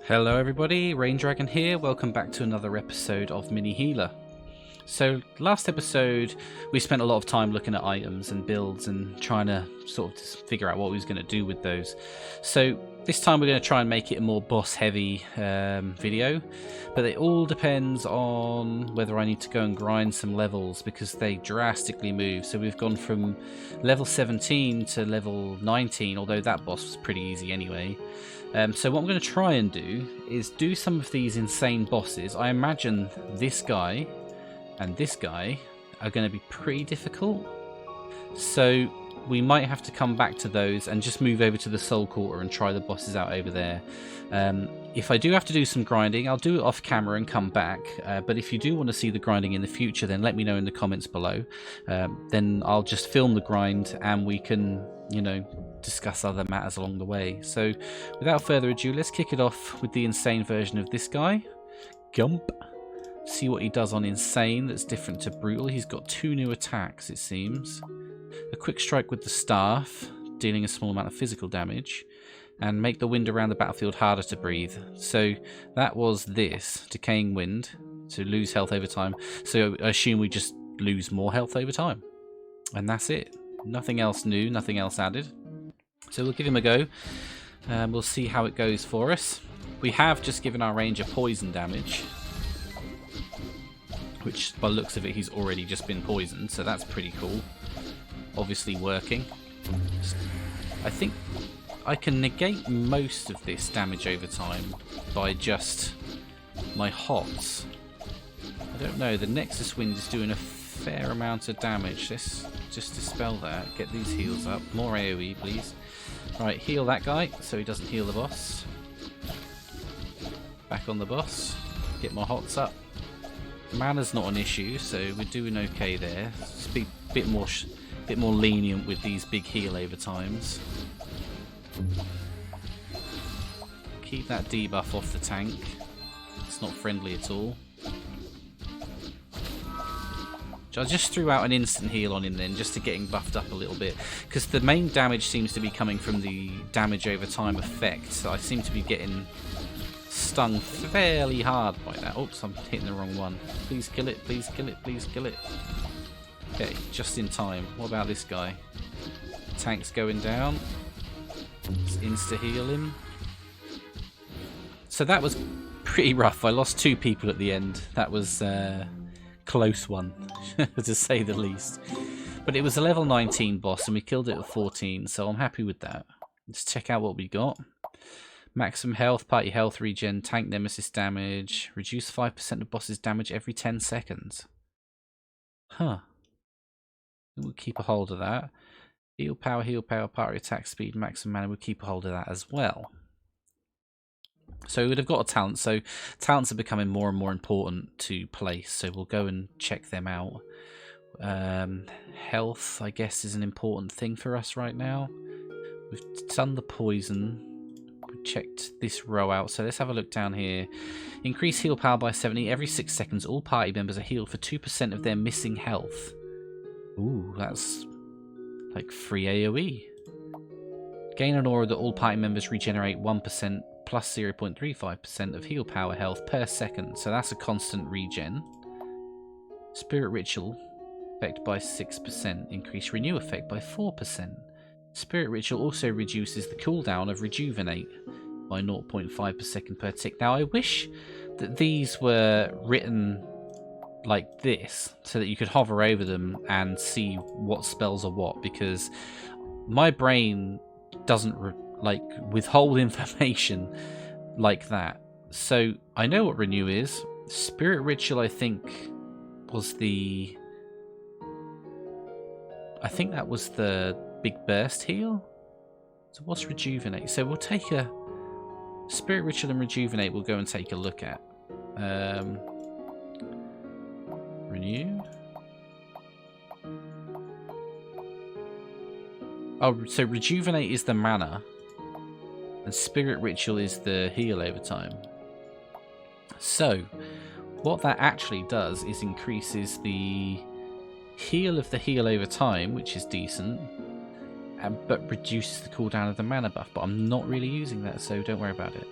Hello everybody, Rain Dragon here, welcome back to another episode of Mini Healer. So last episode we spent a lot of time looking at items and builds and trying to sort of just figure out what we was going to do with those. So this time we're going to try and make it a more boss heavy video, but it all depends on whether I need to go and grind some levels because they drastically move. So we've gone from level 17 to level 19, although that boss was pretty easy anyway. So what I'm going to try and do is do some of these insane bosses. I imagine this guy and this guy are going to be pretty difficult. So we might have to come back to those and just move over to the Soul Quarter and try the bosses out over there. If I do have to do some grinding, I'll do it off camera and come back. But if you do want to see the grinding in the future, then let me know in the comments below. Then I'll just film the grind and we can, you know, discuss other matters along the way. So without further ado, let's kick it off with the insane version of this guy, Gump. See what he does on insane that's different to brutal. He's got 2 new attacks, it seems. A quick strike with the staff, dealing a small amount of physical damage, and make the wind around the battlefield harder to breathe. So that was this, decaying wind, to lose health over time. So I assume we just lose more health over time. And that's it. Nothing else new, nothing else added. So we'll give him a go. We'll see how it goes for us. We have just given our ranger poison damage, which by the looks of it he's already just been poisoned, so that's pretty cool. Obviously working. I think I can negate most of this damage over time by just my hots. I don't know, the Nexus Wind is doing a fair amount of damage. Let's just dispel that, get these heals up. More AoE please. Right, heal that guy so he doesn't heal the boss. Back on the boss, get my hots up. Mana's not an issue, so we're doing okay there. Just be a bit more lenient with these big heal over times. Keep that debuff off the tank. It's not friendly at all. I just threw out an instant heal on him then, just to get him buffed up a little bit, because the main damage seems to be coming from the damage over time effect. So I seem to be getting stung fairly hard by that. Oops, I'm hitting the wrong one. Please kill it, please kill it, please kill it. Okay, just in time. What about this guy? Tank's going down. Just insta-heal him. So that was pretty rough. I lost 2 people at the end. That was a close one, to say the least. But it was a level 19 boss and we killed it at 14, so I'm happy with that. Let's check out what we got. Maximum health, party health regen, tank nemesis damage, reduce 5% of boss's damage every 10 seconds. Huh. We'll keep a hold of that. Heal power, party attack speed, maximum mana, we'll keep a hold of that as well. So we would have got a talent, so talents are becoming more and more important to place, so we'll go and check them out. Health, I guess, is an important thing for us right now. We've done the poison. Checked this row out, so let's have a look down here. Increase heal power by 70. Every 6 seconds all party members are healed for 2% of their missing health. Ooh, that's like free AoE. Gain an aura that all party members regenerate 1% plus 0.35% of heal power health per second, so that's a constant regen. Spirit Ritual effect by 6%. Increase renew effect by 4%. Spirit Ritual also reduces the cooldown of Rejuvenate by 0.5 per second per tick. Now I wish that these were written like this, so that you could hover over them and see what spells are what, because my brain doesn't withhold information like that. So I know what Renew is. Spirit Ritual I think was the... I think that was the big burst heal. So what's Rejuvenate? So we'll take a Spirit Ritual and Rejuvenate. We'll go and take a look at. Renew. Oh, so Rejuvenate is the mana, and Spirit Ritual is the heal over time. So what that actually does is increases the heal of the heal over time, which is decent, but reduces the cooldown of the mana buff. But I'm not really using that, so don't worry about it.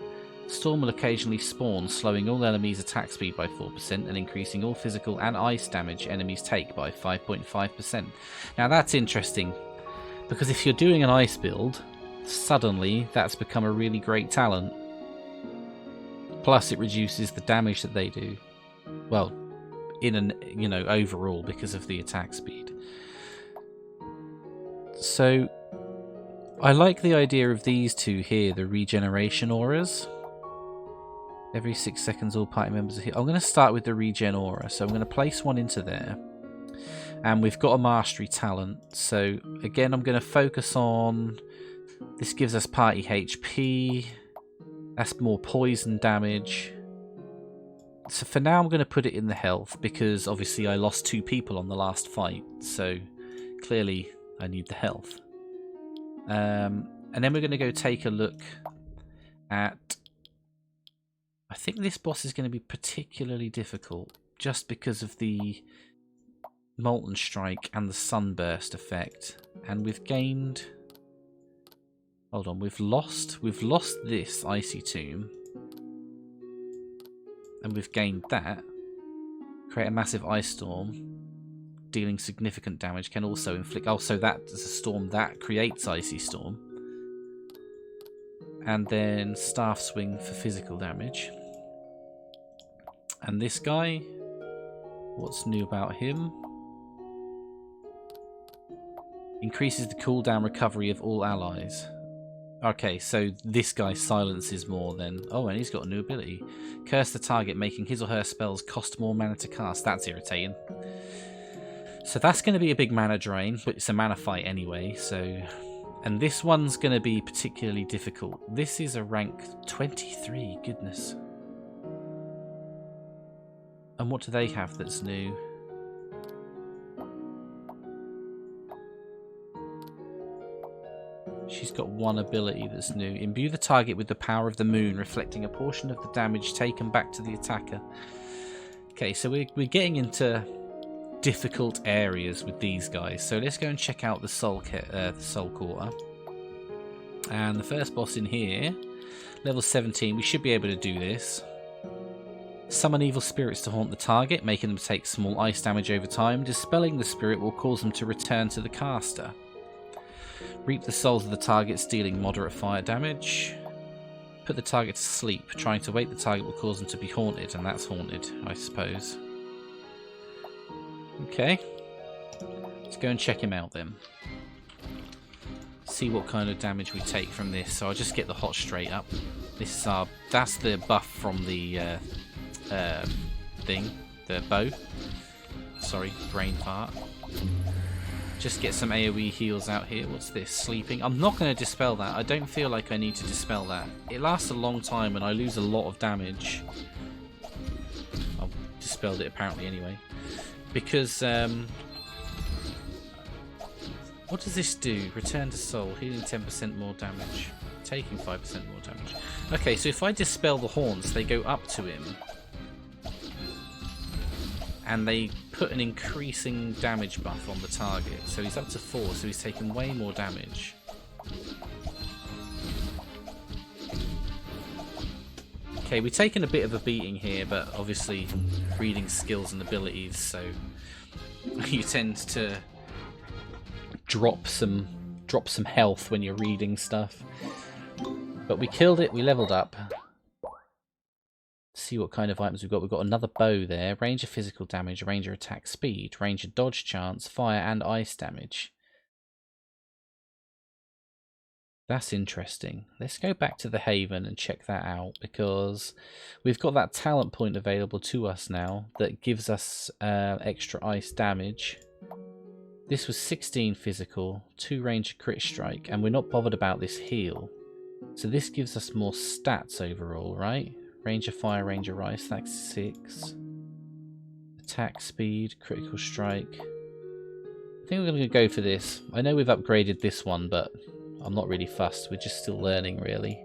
Storm will occasionally spawn, slowing all enemies' attack speed by 4% and increasing all physical and ice damage enemies take by 5.5%. Now that's interesting, because if you're doing an ice build, suddenly that's become a really great talent. Plus it reduces the damage that they do. Well, in an, you know, overall because of the attack speed. So I like the idea of these two here, the regeneration auras. Every 6 seconds all party members are here. I'm going to start with the regen aura, so I'm going to place one into there. And we've got a mastery talent, so again I'm going to focus on... This gives us party HP. That's more poison damage. So for now I'm going to put it in the health, because obviously I lost 2 people on the last fight, so clearly I need the health. And then we're going to go take a look at... I think this boss is going to be particularly difficult, just because of the Molten Strike and the Sunburst effect. And we've gained... Hold on, we've lost this Icy Tomb. And we've gained that. Create a massive ice storm, dealing significant damage, can also inflict... Oh, so that is a storm that creates Icy Storm. And then Staff Swing for physical damage. And this guy, what's new about him? Increases the cooldown recovery of all allies. Okay, so this guy silences more than... Oh, and he's got a new ability. Curse the target, making his or her spells cost more mana to cast. That's irritating. So that's going to be a big mana drain, but it's a mana fight anyway, so... And this one's going to be particularly difficult. This is a rank 23, goodness. And what do they have that's new? She's got one ability that's new. Imbue the target with the power of the moon, reflecting a portion of the damage taken back to the attacker. Okay, so we're getting into difficult areas with these guys. So let's go and check out the Soul Quarter. And the first boss in here, level 17, we should be able to do this. Summon evil spirits to haunt the target, making them take small ice damage over time. Dispelling the spirit will cause them to return to the caster. Reap the souls of the target, dealing moderate fire damage. Put the target to sleep. Trying to wake the target will cause them to be haunted, and that's haunted, I suppose. Okay. Let's go and check him out then. See what kind of damage we take from this. So I'll just get the hot straight up. This is our... That's the buff from the thing. The bow. Sorry, brain fart. Just get some AoE heals out here. What's this? Sleeping. I'm not going to dispel that. I don't feel like I need to dispel that. It lasts a long time and I lose a lot of damage. I've dispelled it apparently anyway. Because, what does this do? Return to soul. Healing 10% more damage. Taking 5% more damage. Okay, so if I dispel the haunts, they go up to him. And they put an increasing damage buff on the target. So he's up to 4, so he's taking way more damage. Okay, we've taken a bit of a beating here, but obviously reading skills and abilities, so you tend to drop some health when you're reading stuff. But we killed it, we leveled up. See what kind of items we've got. We've got another bow there. Ranger physical damage, ranger attack speed, ranger dodge chance, fire and ice damage. That's interesting. Let's go back to the Haven and check that out, because we've got that talent point available to us now that gives us extra ice damage. This was 16 physical, 2 ranger crit strike, and we're not bothered about this heal. So this gives us more stats overall, right? Ranger fire, ranger ice, that's 6. Attack speed, critical strike. I think we're going to go for this. I know we've upgraded this one, but I'm not really fussed. We're just still learning, really.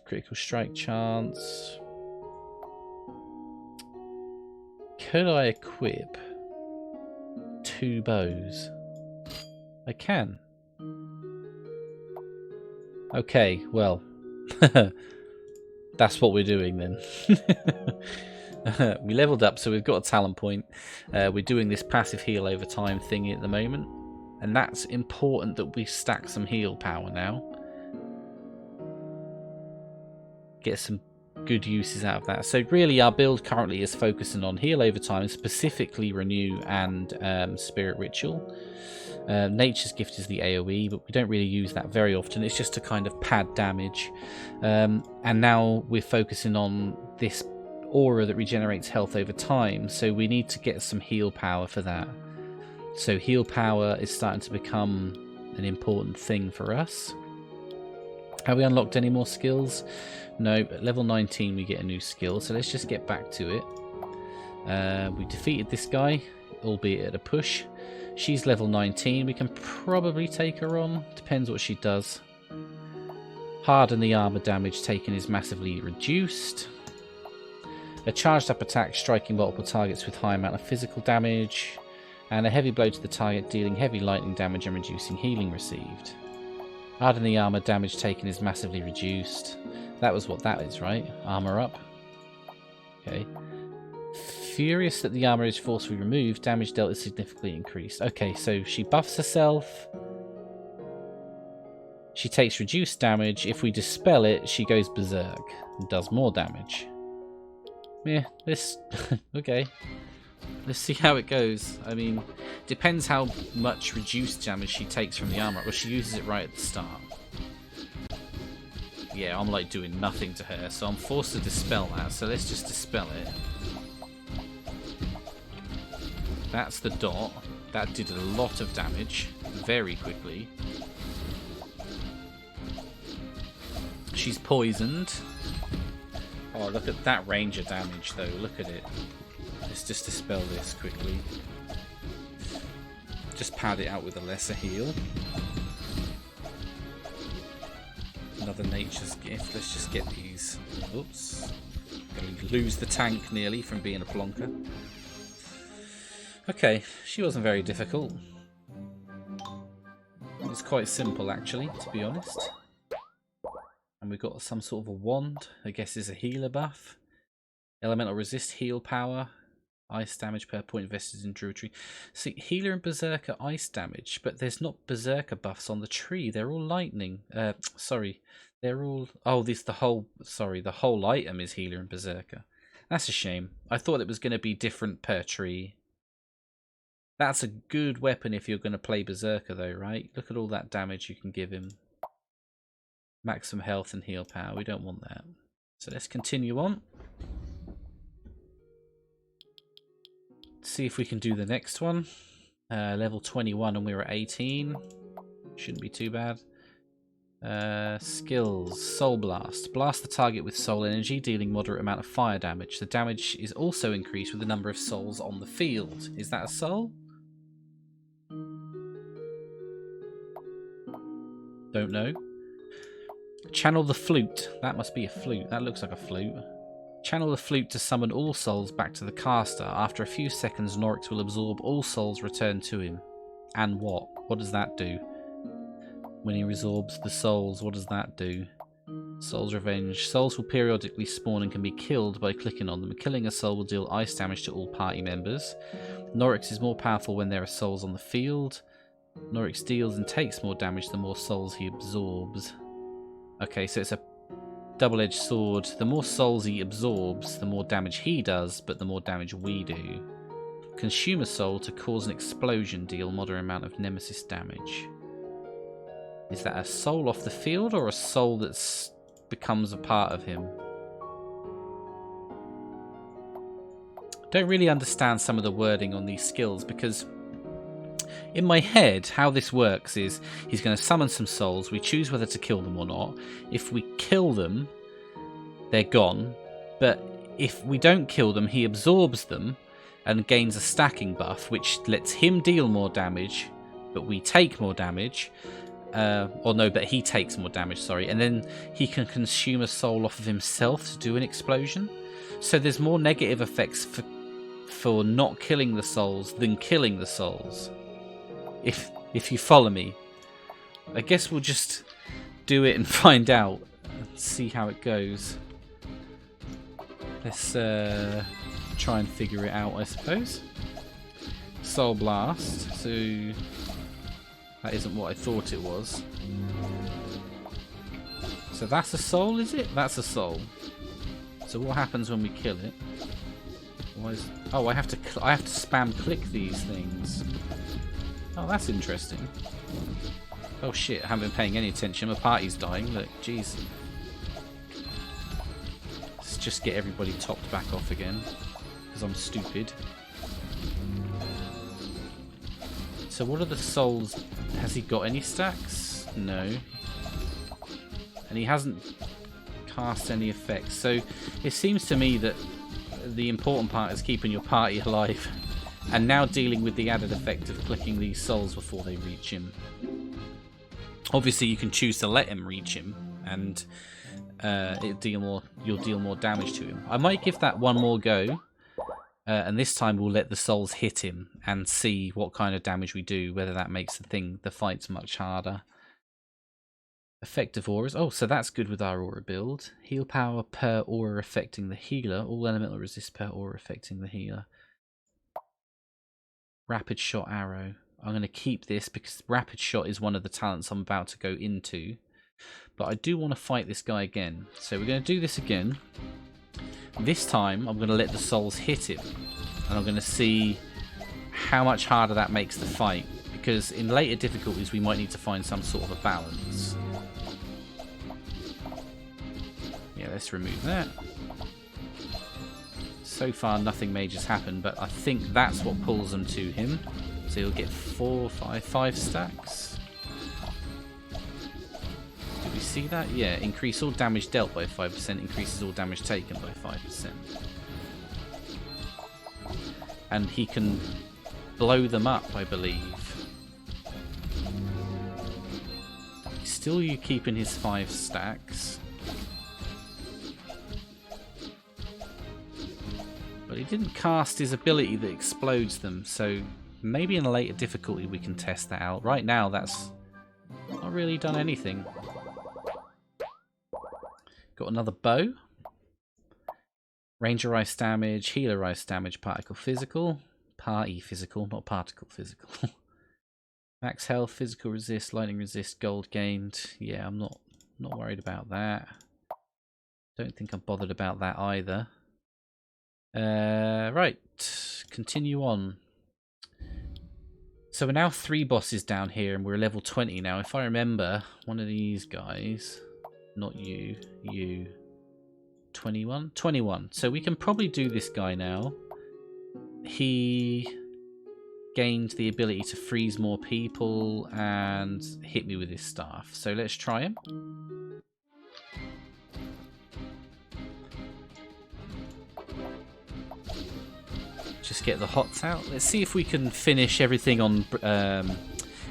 Critical strike chance. Could I equip 2 bows? I can. Okay, well, That's what we're doing then. We leveled up, so we've got a talent point. We're doing this passive heal over time thingy at the moment. And that's important that we stack some heal power now. Get some good uses out of that. So really our build currently is focusing on heal over time, specifically Renew and Spirit Ritual. Nature's Gift is the AoE, but we don't really use that very often. It's just to kind of pad damage. And now we're focusing on this aura that regenerates health over time, so we need to get some heal power for that. So heal power is starting to become an important thing for us. Have we unlocked any more skills? No, at level 19 we get a new skill, so let's just get back to it. We defeated this guy, albeit at a push. She's level 19, we can probably take her on, depends what she does. Harden the armor damage taken is massively reduced. A charged up attack striking multiple targets with high amount of physical damage. And a heavy blow to the target dealing heavy lightning damage and reducing healing received. Harden the armor damage taken is massively reduced. That was what that is, right? Armor up. Okay. Furious that the armor is forcibly removed, damage dealt is significantly increased. Okay, so she buffs herself. She takes reduced damage. If we dispel it, she goes berserk and does more damage. Yeah, this... okay. Let's see how it goes. I mean, depends how much reduced damage she takes from the armor. Well, she uses it right at the start. Yeah, I'm like doing nothing to her, so I'm forced to dispel that. So let's just dispel it. That's the dot. That did a lot of damage very quickly. She's poisoned. Oh, look at that range of damage, though. Look at it. Let's just dispel this quickly. Just pad it out with a lesser heal. Another Nature's Gift. Let's just get these. Oops. Going to lose the tank nearly from being a plonker. Okay, she wasn't very difficult. It was quite simple, actually, to be honest. And we've got some sort of a wand. I guess is a healer buff. Elemental resist heal power. Ice damage per point invested in Druidry. See, healer and berserker ice damage, but there's not berserker buffs on the tree. They're all lightning. Sorry, they're all. Oh, this the whole. Sorry, the whole item is healer and berserker. That's a shame. I thought it was going to be different per tree. That's a good weapon if you're going to play berserker, though, right? Look at all that damage you can give him. Maximum health and heal power. We don't want that. So let's continue on. See if we can do the next one. Level 21 and we're at 18. Shouldn't be too bad. Skills. Soul Blast. Blast the target with soul energy, dealing moderate amount of fire damage. The damage is also increased with the number of souls on the field. Is that a soul? Don't know. Channel the flute. That must be a flute. That looks like a flute. Channel the flute to summon all souls back to the caster. After a few seconds, Norix will absorb all souls returned to him. And what? What does that do? When he resorbs the souls, what does that do? Soul's Revenge. Souls will periodically spawn and can be killed by clicking on them. Killing a soul will deal ice damage to all party members. Norix is more powerful when there are souls on the field. Norix deals and takes more damage the more souls he absorbs. Okay, so it's a double-edged sword. The more souls he absorbs, the more damage he does, but the more damage we do. Consume a soul to cause an explosion, deal moderate amount of nemesis damage. Is that a soul off the field or a soul that becomes a part of him? Don't really understand some of the wording on these skills, because in my head, how this works is he's going to summon some souls. We choose whether to kill them or not. If we kill them, they're gone. But if we don't kill them, he absorbs them and gains a stacking buff, which lets him deal more damage, but we take more damage. Or no, but he takes more damage, sorry. And then he can consume a soul off of himself to do an explosion. So there's more negative effects for not killing the souls than killing the souls. If you follow me. I guess we'll just do it and find out. see how it goes. Let's try and figure it out, I suppose. Soul Blast. So that isn't what I thought it was. So that's a soul, is it? That's a soul. So what happens when we kill it? Oh, I have to spam click these things. Oh, that's interesting. Oh shit, I haven't been paying any attention. My party's dying. Look, jeez. Let's just get everybody topped back off again, because I'm stupid. So what are the souls? Has he got any stacks? No. And he hasn't cast any effects. So it seems to me that the important part is keeping your party alive, and now dealing with the added effect of clicking these souls before they reach him. Obviously you can choose to let him reach him, and you'll deal more damage to him. I might give that one more go, and this time we'll let the souls hit him and see what kind of damage we do, whether that makes the fights much harder. Effective auras. Oh, so that's good with our aura build. Heal power per aura affecting the healer. All elemental resist per aura affecting the healer. Rapid shot arrow. I'm going to keep this because rapid shot is one of the talents I'm about to go into. But I do want to fight this guy again. So we're going to do this again. This time I'm going to let the souls hit him. And I'm going to see how much harder that makes the fight. Because in later difficulties we might need to find some sort of a balance. Yeah, let's remove that. So far nothing major's happened, but I think that's what pulls them to him. So he'll get 5 stacks. Did we see that? Yeah, increase all damage dealt by 5%, increases all damage taken by 5%. And he can blow them up, I believe. Still you keeping his 5 stacks. But he didn't cast his ability that explodes them, so maybe in a later difficulty we can test that out. Right now that's not really done anything. Got another bow. Ranger ice damage, healer ice damage, particle physical. Party physical, not particle physical. Max health, physical resist, lightning resist, gold gained. Yeah, I'm not worried about that. Don't think I'm bothered about that either. Right, continue on. So we're now 3 bosses down here and we're level 20 now. If I remember, one of these guys, not you, 21? 21. So we can probably do this guy now. He gained the ability to freeze more people and hit me with his staff. So let's try him. Just get the hots out. Let's see if we can finish everything on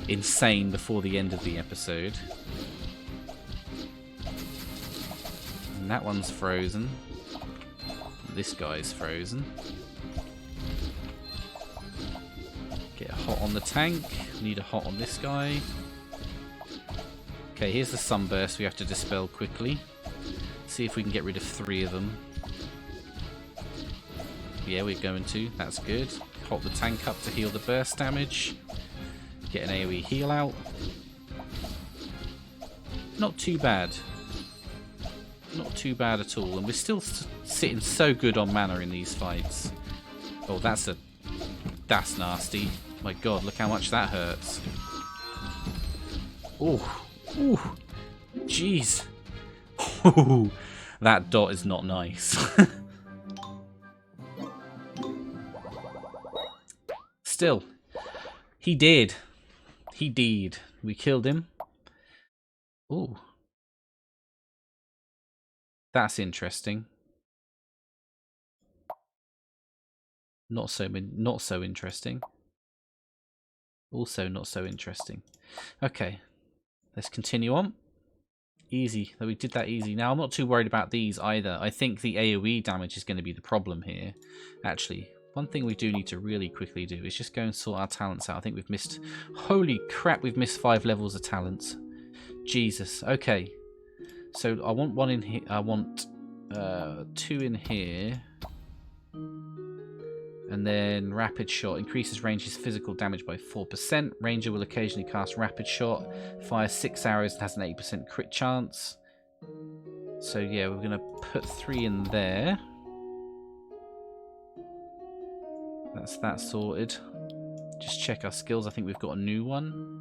insane before the end of the episode. And that one's frozen. This guy's frozen. Get a hot on the tank. Need a hot on this guy. Okay, here's the sunburst we have to dispel quickly. See if we can get rid of 3 of them. Yeah, we're going to. That's good. Hot the tank up to heal the burst damage. Get an AoE heal out. Not too bad. Not too bad at all. And we're still sitting so good on mana in these fights. Oh, that's nasty. My god, look how much that hurts. Oh, ooh, jeez. That dot is not nice. Still, he did. He did. We killed him. Ooh. That's interesting. Not so interesting. Also not so interesting. Okay. Let's continue on. Easy. We did that easy. Now, I'm not too worried about these either. I think the AoE damage is going to be the problem here. Actually, one thing we do need to really quickly do is just go and sort our talents out. I think we've missed... Holy crap, we've missed 5 levels of talents. Jesus. Okay. So I want one in here. I want 2 in here. And then Rapid Shot increases Ranger's physical damage by 4%. Ranger will occasionally cast Rapid Shot, fires 6 arrows and has an 80% crit chance. So yeah, we're going to put 3 in there. That's that sorted. Just check our skills. I think we've got a new one.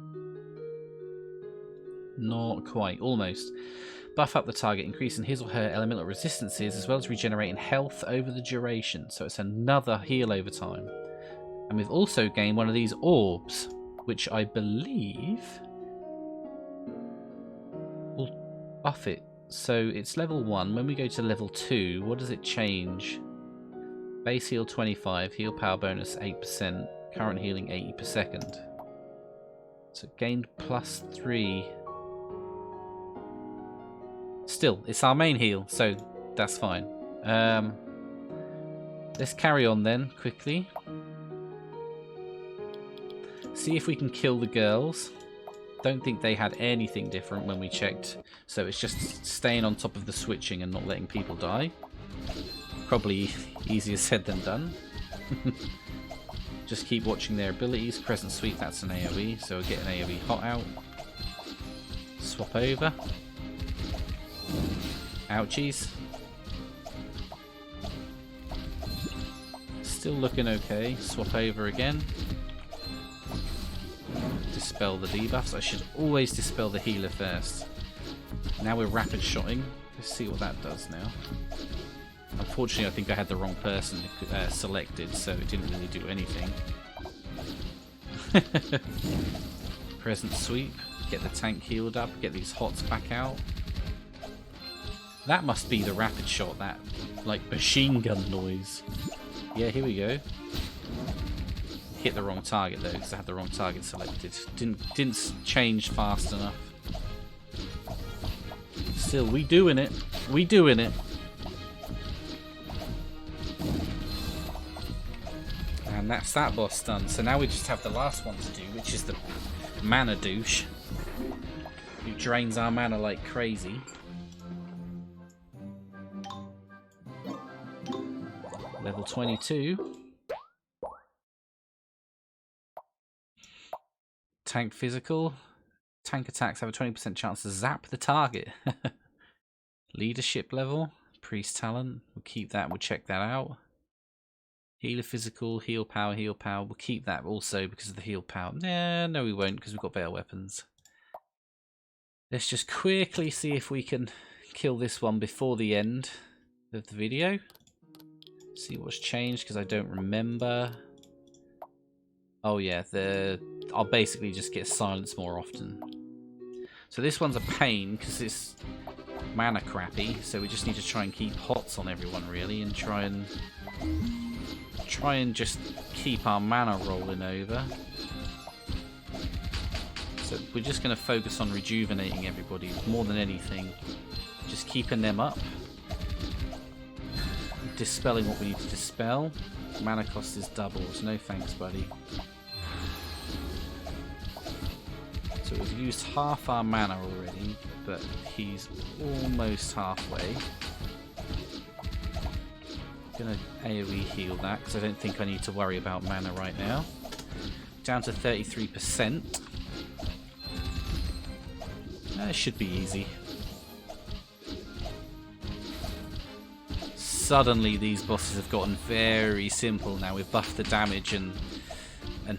Not quite. Almost. Buff up the target, increasing his or her elemental resistances, as well as regenerating health over the duration. So it's another heal over time. And we've also gained one of these orbs, which I believe will buff it. So it's level 1. When we go to level 2, what does it change? Base heal 25, heal power bonus 8%, current healing 80 per second. So gained plus 3. Still, it's our main heal, so that's fine. Let's carry on then, quickly. See if we can kill the girls. Don't think they had anything different when we checked. So it's just staying on top of the switching and not letting people die. Probably easier said than done. Just keep watching their abilities. Crescent Sweep, that's an AoE, so we'll get an AoE hot out. Swap over. Ouchies. Still looking okay. Swap over again. Dispel the debuffs. I should always dispel the healer first. Now we're rapid shotting. Let's see what that does now. Unfortunately, I think I had the wrong person selected, so it didn't really do anything. Present Sweep. Get the tank healed up. Get these hots back out. That must be the rapid shot, that like machine gun noise. Yeah, here we go. Hit the wrong target though, because I had the wrong target selected. Didn't change fast enough. Still, we doing it. We doing it. And that's that boss done. So now we just have the last one to do, which is the mana douche, who drains our mana like crazy. Level 22. Tank physical. Tank attacks have a 20% chance to zap the target. Leadership level. Priest talent. We'll keep that. We'll check that out. Healer physical. Heal power. Heal power. We'll keep that also because of the heal power. Nah, no we won't because we've got better weapons. Let's just quickly see if we can kill this one before the end of the video. See what's changed because I don't remember. Oh yeah, I'll basically just get silenced more often. So this one's a pain because it's mana crappy, so we just need to try and keep hots on everyone really and try and just keep our mana rolling over. So we're just going to focus on rejuvenating everybody more than anything. Just keeping them up. Dispelling what we need to dispel. Mana cost is doubled. No thanks, buddy. So we've used half our mana already, but he's almost halfway. Gonna AoE heal that because I don't think I need to worry about mana right now. Down to 33%. It should be easy. Suddenly these bosses have gotten very simple now. We've buffed the damage and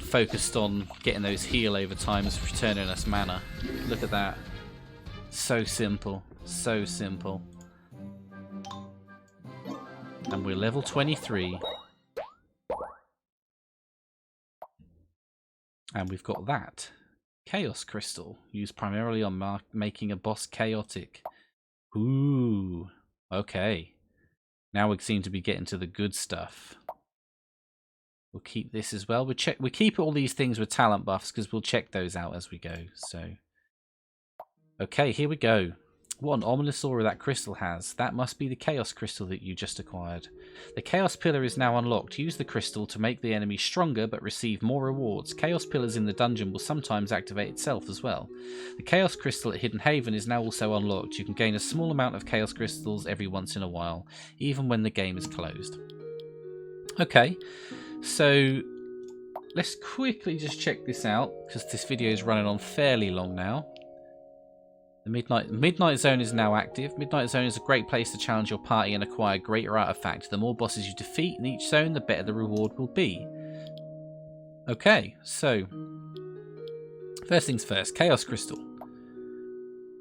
focused on getting those heal over times, returning us mana. Look at that. So simple. So simple. And we're level 23. And we've got that. Chaos Crystal, used primarily on making a boss chaotic. Ooh. Okay. Now we seem to be getting to the good stuff. We'll keep this as well. We keep all these things with talent buffs because we'll check those out as we go. So, okay, here we go. What an ominous aura that crystal has. That must be the Chaos Crystal that you just acquired. The Chaos Pillar is now unlocked. Use the crystal to make the enemy stronger but receive more rewards. Chaos Pillars in the dungeon will sometimes activate itself as well. The Chaos Crystal at Hidden Haven is now also unlocked. You can gain a small amount of Chaos Crystals every once in a while, even when the game is closed. Okay, so let's quickly just check this out, because this video is running on fairly long now. The Midnight Zone is now active. Midnight Zone is a great place to challenge your party and acquire greater artifacts. The more bosses you defeat in each zone, the better the reward will be. Okay, so first things first, Chaos Crystal.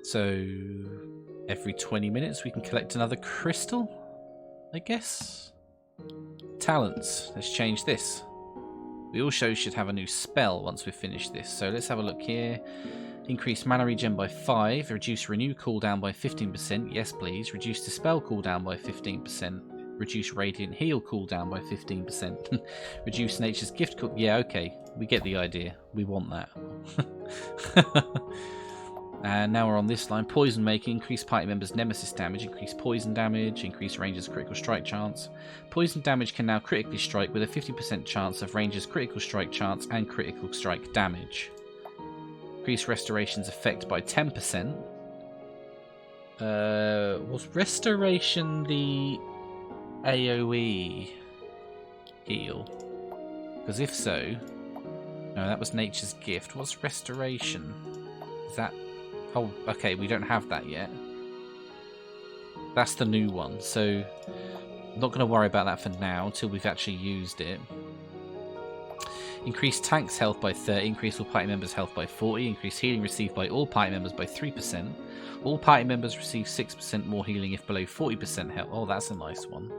So every 20 minutes we can collect another crystal, I guess. Talents. Let's change this. We also should have a new spell once we've finished this. So let's have a look here. Increase mana regen by 5, reduce renew cooldown by 15%, yes please, reduce dispel cooldown by 15%, reduce radiant heal cooldown by 15%, reduce nature's gift cooldown, yeah okay, we get the idea, we want that. And now we're on this line, poison making, increase party members' nemesis damage, increase poison damage, increase ranger's critical strike chance. Poison damage can now critically strike with a 50% chance of ranger's critical strike chance and critical strike damage. Increase restoration's effect by 10%. Was restoration the AoE heal? Because if so... No, that was nature's gift. What's restoration? Is that... Oh, okay, we don't have that yet. That's the new one, so... I'm not going to worry about that for now, until we've actually used it. Increase tank's health by 30, increase all party members' health by 40, increase healing received by all party members by 3%. All party members receive 6% more healing if below 40% health. Oh, that's a nice one.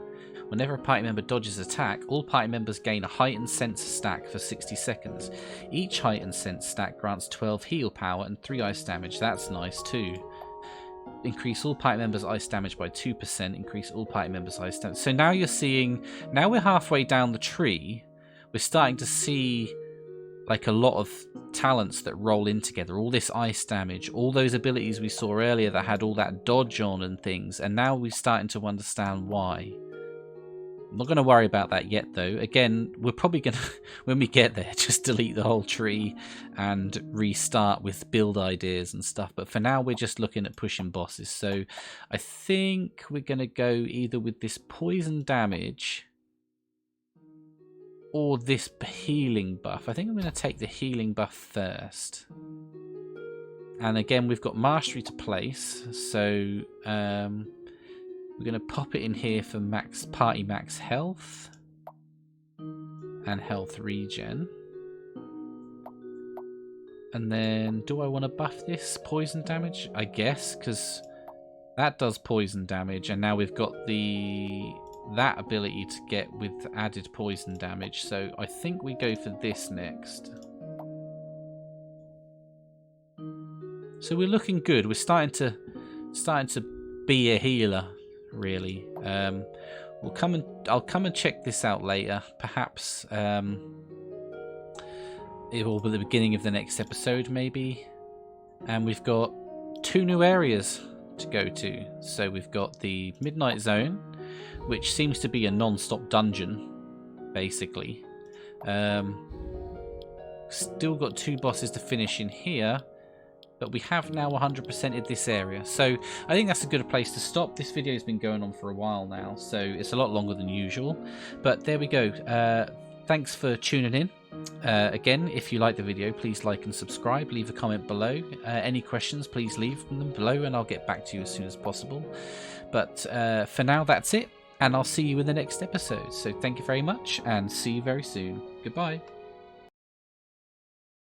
Whenever a party member dodges attack, all party members gain a heightened sense stack for 60 seconds. Each heightened sense stack grants 12 heal power and 3 ice damage. That's nice too. Increase all party members' ice damage by 2%, increase all party members' ice damage. So now you're seeing, now we're halfway down the tree. We're starting to see like a lot of talents that roll in together. All this ice damage, all those abilities we saw earlier that had all that dodge on and things. And now we're starting to understand why. I'm not going to worry about that yet though. Again, we're probably going to, when we get there, just delete the whole tree and restart with build ideas and stuff. But for now, we're just looking at pushing bosses. So I think we're going to go either with this poison damage... or this healing buff. I think I'm going to take the healing buff first. And again, we've got mastery to place. So we're going to pop it in here for party max health. And health regen. And then, do I want to buff this poison damage? I guess, because that does poison damage. And now we've got that ability to get with added poison damage, so I think we go for this next. So we're looking good. We're starting to be a healer, really. I'll come and check this out later. Perhaps it will be the beginning of the next episode, maybe. And we've got 2 new areas to go to. So we've got the Midnight Zone, which seems to be a non-stop dungeon, basically. Still got 2 bosses to finish in here, but we have now 100%ed this area. So I think that's a good place to stop. This video has been going on for a while now, so it's a lot longer than usual. But there we go. Thanks for tuning in. Again, if you like the video, please like and subscribe. Leave a comment below. Any questions, please leave them below and I'll get back to you as soon as possible. But for now, that's it. And I'll see you in the next episode. So thank you very much and see you very soon. Goodbye.